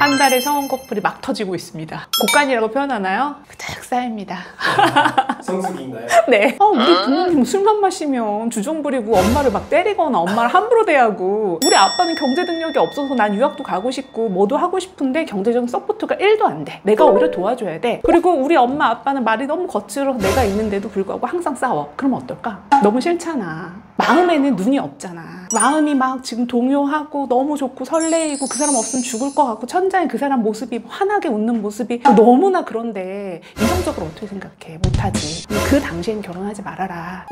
한 달에 성원 커플이 막 터지고 있습니다. 곡간이라고 표현하나요? 그닥 쌓입니다. 성수기인가요? 네. 우리 부모님 술만 마시면 주정 부리고 엄마를 막 때리거나 엄마를 함부로 대하고, 우리 아빠는 경제 능력이 없어서 난 유학도 가고 싶고 뭐도 하고 싶은데 경제적인 서포트가 1도 안 돼. 내가 오히려 도와줘야 돼. 그리고 우리 엄마 아빠는 말이 너무 거칠어서 내가 있는데도 불구하고 항상 싸워. 그럼 어떨까? 너무 싫잖아. 마음에는 눈이 없잖아. 마음이 막 지금 동요하고 너무 좋고 설레이고 그 사람 없으면 죽을 것 같고 천장에 그 사람 모습이 환하게 웃는 모습이 너무나 그런데 이성적으로 어떻게 생각해? 못하지. 그 당시엔 결혼하지 말아라.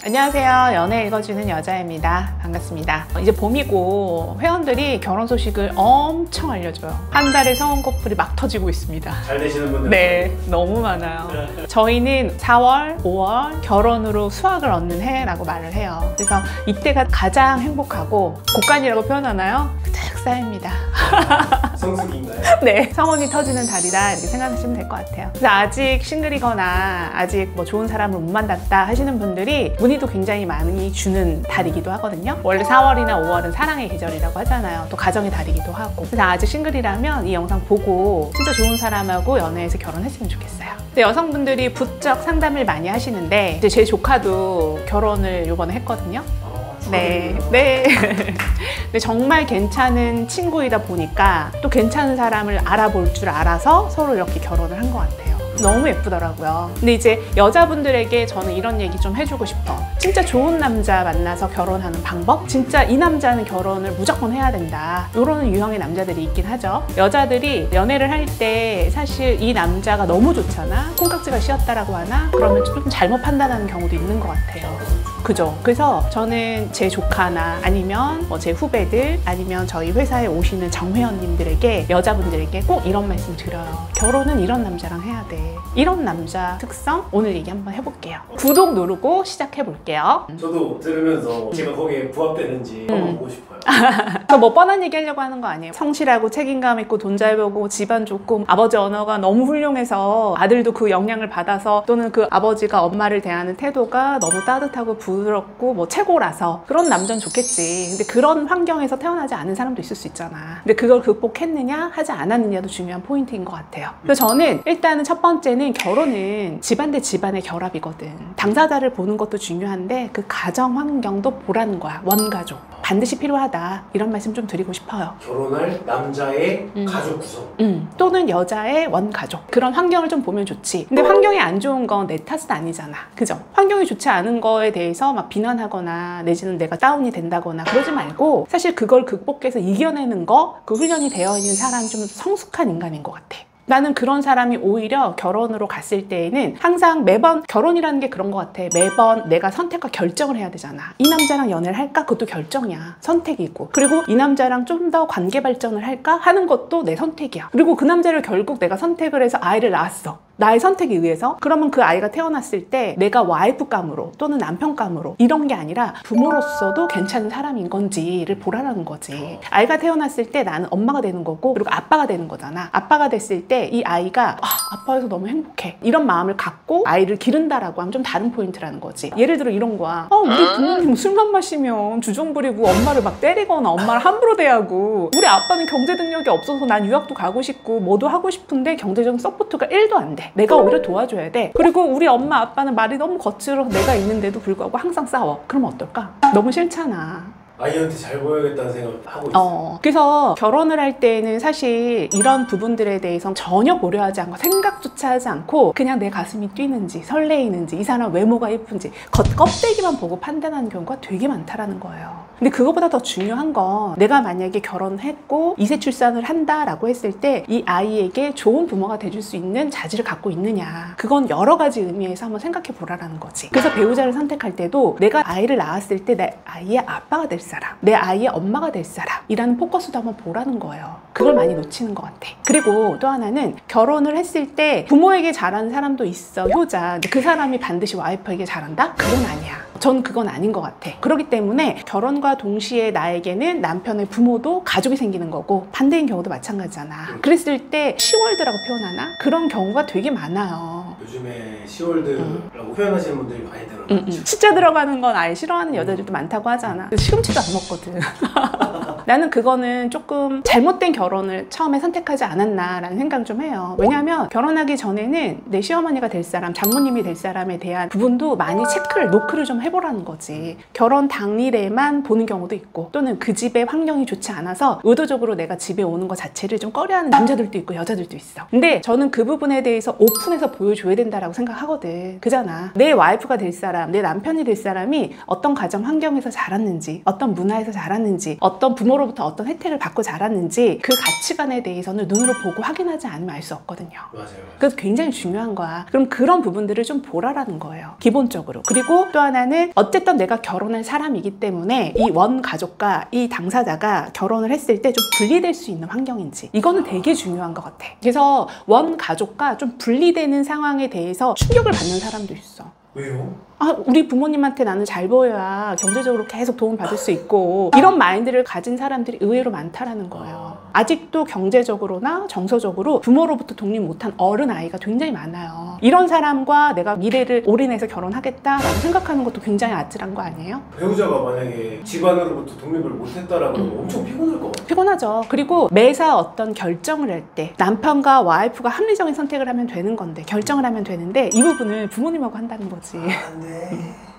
안녕하세요. 연애 읽어주는 여자입니다. 반갑습니다. 이제 봄이고 회원들이 결혼 소식을 엄청 알려줘요. 한 달에 성원 커플이 막 터지고 있습니다. 잘 되시는 분들? 네, 너무 많아요. 저희는 4월, 5월 결혼으로 수확을 얻는 해라고 말을 해요. 그래서 이때가 가장 행복하고 곡간이라고 표현하나요? 그닥 쌓입니다. 성수기인가요? 네, 성원이 터지는 달이다 이렇게 생각하시면 될 것 같아요. 그래서 아직 싱글이거나 아직 뭐 좋은 사람을 못 만났다 하시는 분들이 문의도 굉장히 많이 주는 달이기도 하거든요. 원래 4월이나 5월은 사랑의 계절이라고 하잖아요. 또 가정의 달이기도 하고. 그래서 아직 싱글이라면 이 영상 보고 진짜 좋은 사람하고 연애해서 결혼했으면 좋겠어요. 근데 여성분들이 부쩍 상담을 많이 하시는데 이제 제 조카도 결혼을 이번에 했거든요. 네. 근데 정말 괜찮은 친구이다 보니까 또 괜찮은 사람을 알아볼 줄 알아서 서로 이렇게 결혼을 한 것 같아요. 너무 예쁘더라고요. 근데 이제 여자분들에게 저는 이런 얘기 좀 해주고 싶어. 진짜 좋은 남자 만나서 결혼하는 방법? 진짜 이 남자는 결혼을 무조건 해야 된다. 이런 유형의 남자들이 있긴 하죠. 여자들이 연애를 할 때 사실 이 남자가 너무 좋잖아? 콩깍지가 씌었다라고 하나? 그러면 좀 잘못 판단하는 경우도 있는 것 같아요. 그죠? 그래서 저는 제 조카나 아니면 뭐 제 후배들 아니면 저희 회사에 오시는 정회원님들에게, 여자분들에게 꼭 이런 말씀 드려요. 결혼은 이런 남자랑 해야 돼. 이런 남자 특성 오늘 얘기 한번 해볼게요. 구독 누르고 시작해볼게요. 저도 들으면서 제가 거기에 부합되는지 한번 보고 싶어요. 저 뭐 뻔한 얘기 하려고 하는 거 아니에요. 성실하고 책임감 있고 돈 잘 벌고 집안 좋고 아버지 언어가 너무 훌륭해서 아들도 그 영향을 받아서, 또는 그 아버지가 엄마를 대하는 태도가 너무 따뜻하고 부드럽고 뭐 최고라서 그런 남자는 좋겠지. 근데 그런 환경에서 태어나지 않은 사람도 있을 수 있잖아. 근데 그걸 극복했느냐 하지 않았느냐도 중요한 포인트인 것 같아요. 그래서 저는 일단은 첫 번째는 결혼은 집안 대 집안의 결합이거든. 당사자를 보는 것도 중요한데 그 가정 환경도 보라는 거야. 원가족 반드시 필요하다. 이런 말씀 좀 드리고 싶어요. 결혼할 남자의 가족 구성 또는 여자의 원가족, 그런 환경을 좀 보면 좋지. 근데 환경이 안 좋은 건 내 탓은 아니잖아. 그죠? 환경이 좋지 않은 거에 대해서 막 비난하거나 내지는 내가 다운이 된다거나 그러지 말고, 사실 그걸 극복해서 이겨내는 거, 그 훈련이 되어 있는 사람이 좀 성숙한 인간인 것 같아. 나는 그런 사람이 오히려 결혼으로 갔을 때에는 항상 매번, 결혼이라는 게 그런 것 같아. 매번 내가 선택과 결정을 해야 되잖아. 이 남자랑 연애를 할까? 그것도 결정이야. 선택이고. 그리고 이 남자랑 좀 더 관계 발전을 할까? 하는 것도 내 선택이야. 그리고 그 남자를 결국 내가 선택을 해서 아이를 낳았어. 나의 선택에 의해서. 그러면 그 아이가 태어났을 때 내가 와이프감으로 또는 남편감으로 이런 게 아니라 부모로서도 괜찮은 사람인 건지를 보라는 거지. 아이가 태어났을 때 나는 엄마가 되는 거고, 그리고 아빠가 되는 거잖아. 아빠가 됐을 때 이 아이가 아빠여서 너무 행복해, 이런 마음을 갖고 아이를 기른다라고 하면 좀 다른 포인트라는 거지. 예를 들어 이런 거야. 우리 부모님 술만 마시면 주정 부리고 엄마를 막 때리거나 엄마를 함부로 대하고, 우리 아빠는 경제 능력이 없어서 난 유학도 가고 싶고 뭐도 하고 싶은데 경제적인 서포트가 1도 안 돼. 내가 오히려 도와줘야 돼. 그리고 우리 엄마 아빠는 말이 너무 거칠어서 내가 있는데도 불구하고 항상 싸워. 그럼 어떨까? 너무 싫잖아. 아이한테 잘 보여야겠다는 생각을 하고 있어요. 그래서 결혼을 할 때는 사실 이런 부분들에 대해서 전혀 고려하지 않고, 생각조차 하지 않고 그냥 내 가슴이 뛰는지 설레이는지 이 사람 외모가 예쁜지 겉껍데기만 보고 판단하는 경우가 되게 많다라는 거예요. 근데 그거보다 더 중요한 건, 내가 만약에 결혼했고 2세 출산을 한다라고 했을 때 이 아이에게 좋은 부모가 돼줄 수 있는 자질을 갖고 있느냐, 그건 여러 가지 의미에서 한번 생각해 보라라는 거지. 그래서 배우자를 선택할 때도 내가 아이를 낳았을 때 내 아이의 아빠가 될 사람, 내 아이의 엄마가 될 사람이라는 포커스도 한번 보라는 거예요. 그걸 많이 놓치는 것 같아. 그리고 또 하나는, 결혼을 했을 때 부모에게 잘하는 사람도 있어, 효자. 근데 그 사람이 반드시 와이프에게 잘한다? 그건 아니야. 전 그건 아닌 것 같아. 그렇기 때문에 결혼과 동시에 나에게는 남편의 부모도 가족이 생기는 거고, 반대인 경우도 마찬가지잖아. 그랬을 때 시월드라고 표현하나? 그런 경우가 되게 많아요. 요즘에 시월드라고 표현하시는 분들이 많이 들어요. 숫자 들어가는 건 아예 싫어하는 여자들도 많다고 하잖아. 시금치도 안 먹거든. 나는 그거는 조금 잘못된 결혼을 처음에 선택하지 않았나라는 생각을 좀 해요. 왜냐하면 결혼하기 전에는 내 시어머니가 될 사람, 장모님이 될 사람에 대한 부분도 많이 노크를 좀 해보라는 거지. 결혼 당일에만 보는 경우도 있고, 또는 그 집의 환경이 좋지 않아서 의도적으로 내가 집에 오는 것 자체를 좀 꺼려하는 남자들도 있고 여자들도 있어. 근데 저는 그 부분에 대해서 오픈해서 보여줘야 된다라고 생각하거든. 그잖아. 내 와이프가 될 사람, 내 남편이 될 사람이 어떤 가정 환경에서 자랐는지, 어떤 문화에서 자랐는지, 어떤 부모로부터 어떤 혜택을 받고 자랐는지, 그 가치관에 대해서는 눈으로 보고 확인하지 않으면 알 수 없거든요. 맞아요. 그래서 굉장히 중요한 거야. 그럼 그런 부분들을 좀 보라라는 거예요. 기본적으로. 그리고 또 하나는 어쨌든 내가 결혼할 사람이기 때문에 이 원 가족과 이 당사자가 결혼을 했을 때 좀 분리될 수 있는 환경인지, 이거는 되게 중요한 것 같아. 그래서 원 가족과 좀 분리되는 상황에 대해서 충격을 받는 사람도 있어. 왜요? 우리 부모님한테 나는 잘 보여야 경제적으로 계속 도움 받을 수 있고, 이런 마인드를 가진 사람들이 의외로 많다라는 거예요. 아직도 경제적으로나 정서적으로 부모로부터 독립 못한 어른 아이가 굉장히 많아요. 이런 사람과 내가 미래를 올인해서 결혼하겠다라고 생각하는 것도 굉장히 아찔한 거 아니에요? 배우자가 만약에 집안으로부터 독립을 못했다라고 하면 엄청 피곤할 것 같아요. 피곤하죠. 그리고 매사 어떤 결정을 할 때 남편과 와이프가 합리적인 선택을 하면 되는 건데, 결정을 하면 되는데, 이 부분을 부모님하고 한다는 거지.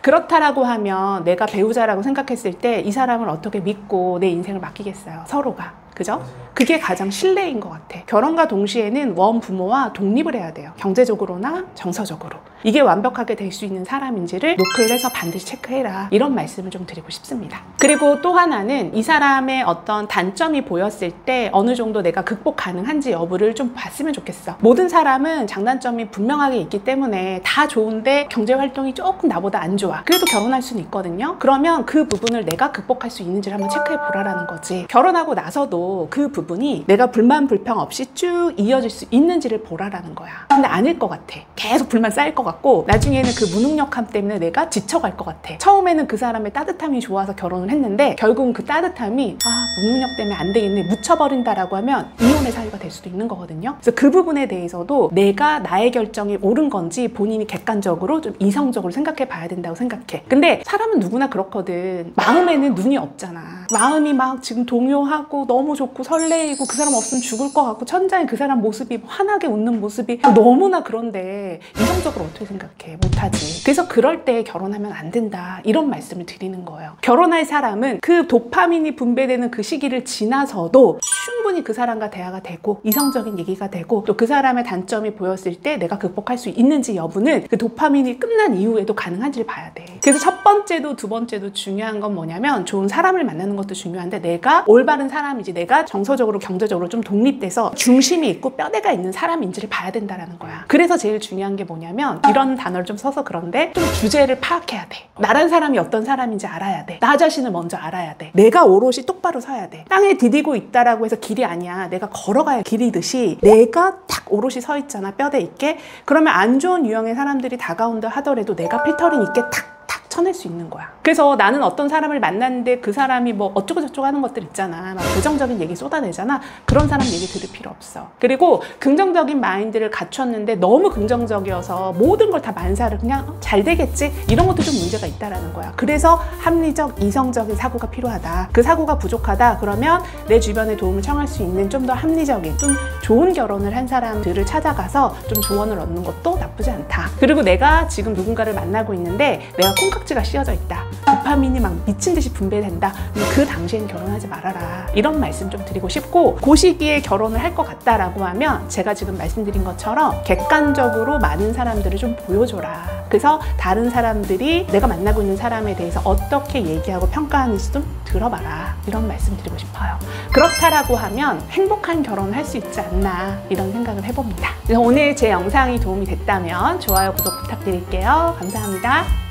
그렇다라고 하면 내가 배우자라고 생각했을 때 이 사람을 어떻게 믿고 내 인생을 맡기겠어요? 서로가. 그죠? 그게 가장 신뢰인 것 같아. 결혼과 동시에는 원 부모와 독립을 해야 돼요. 경제적으로나 정서적으로. 이게 완벽하게 될 수 있는 사람인지를 노크를 해서 반드시 체크해라. 이런 말씀을 좀 드리고 싶습니다. 그리고 또 하나는 이 사람의 어떤 단점이 보였을 때 어느 정도 내가 극복 가능한지 여부를 좀 봤으면 좋겠어. 모든 사람은 장단점이 분명하게 있기 때문에 다 좋은데 경제 활동이 조금 나보다 안 좋아. 그래도 결혼할 수는 있거든요. 그러면 그 부분을 내가 극복할 수 있는지를 한번 체크해 보라라는 거지. 결혼하고 나서도 그 부분이 내가 불만 불평 없이 쭉 이어질 수 있는지를 보라라는 거야. 근데 아닐 것 같아. 계속 불만 쌓일 것 같고, 나중에는 그 무능력함 때문에 내가 지쳐갈 것 같아. 처음에는 그 사람의 따뜻함이 좋아서 결혼을 했는데 결국은 그 따뜻함이 무능력 때문에 안 되겠네, 묻혀버린다라고 하면 이혼의 사유가 될 수도 있는 거거든요. 그래서 그 부분에 대해서도 내가 나의 결정이 옳은 건지 본인이 객관적으로 좀 이성적으로 생각해 봐야 된다고 생각해. 근데 사람은 누구나 그렇거든. 마음에는 눈이 없잖아. 마음이 막 지금 동요하고 너무 좋고 설레이고, 그 사람 없으면 죽을 것 같고, 천장에 그 사람 모습이 환하게 웃는 모습이 너무나 그런데 이성적으로 어떻게 생각해? 못하지. 그래서 그럴 때 결혼하면 안 된다, 이런 말씀을 드리는 거예요. 결혼할 사람은 그 도파민이 분배되는 그 시기를 지나서도 충분히 그 사람과 대화가 되고 이성적인 얘기가 되고, 또 그 사람의 단점이 보였을 때 내가 극복할 수 있는지 여부는 그 도파민이 끝난 이후에도 가능한지를 봐야 돼. 그래서 첫 번째도 두 번째도 중요한 건 뭐냐면, 좋은 사람을 만나는 것도 중요한데 내가 올바른 사람이지, 내가 정서적으로 경제적으로 좀 독립돼서 중심이 있고 뼈대가 있는 사람인지를 봐야 된다는 거야. 그래서 제일 중요한 게 뭐냐면, 이런 단어를 좀 써서 그런데 좀 주제를 파악해야 돼. 나란 사람이 어떤 사람인지 알아야 돼. 나 자신을 먼저 알아야 돼. 내가 오롯이 똑바로 서야 돼. 땅에 디디고 있다라고 해서 길이 아니야. 내가 걸어가야 길이듯이 내가 딱 오롯이 서 있잖아, 뼈대 있게. 그러면 안 좋은 유형의 사람들이 다가온다 하더라도 내가 필터링 있게 탁 쳐낼 수 있는 거야. 그래서 나는 어떤 사람을 만났는데 그 사람이 뭐 어쩌고 저쩌고 하는 것들 있잖아, 막 부정적인 얘기 쏟아내잖아. 그런 사람 얘기 들을 필요 없어. 그리고 긍정적인 마인드를 갖췄는데 너무 긍정적이어서 모든 걸 다 만사를 그냥 잘 되겠지, 이런 것도 좀 문제가 있다라는 거야. 그래서 합리적 이성적인 사고가 필요하다. 그 사고가 부족하다 그러면 내 주변에 도움을 청할 수 있는 좀 더 합리적인, 좀 좋은 결혼을 한 사람들을 찾아가서 좀 조언을 얻는 것도 나쁘지 않다. 그리고 내가 지금 누군가를 만나고 있는데 내가 콩깍지가 씌어져 있다, 도파민이 막 미친 듯이 분배된다, 그 당시엔 결혼하지 말아라, 이런 말씀 좀 드리고 싶고, 그 시기에 결혼을 할 것 같다라고 하면 제가 지금 말씀드린 것처럼 객관적으로 많은 사람들을 좀 보여줘라. 그래서 다른 사람들이 내가 만나고 있는 사람에 대해서 어떻게 얘기하고 평가하는지 좀 들어봐라, 이런 말씀 드리고 싶어요. 그렇다라고 하면 행복한 결혼을 할 수 있지 않나, 이런 생각을 해봅니다. 그래서 오늘 제 영상이 도움이 됐다면 좋아요, 구독 부탁드릴게요. 감사합니다.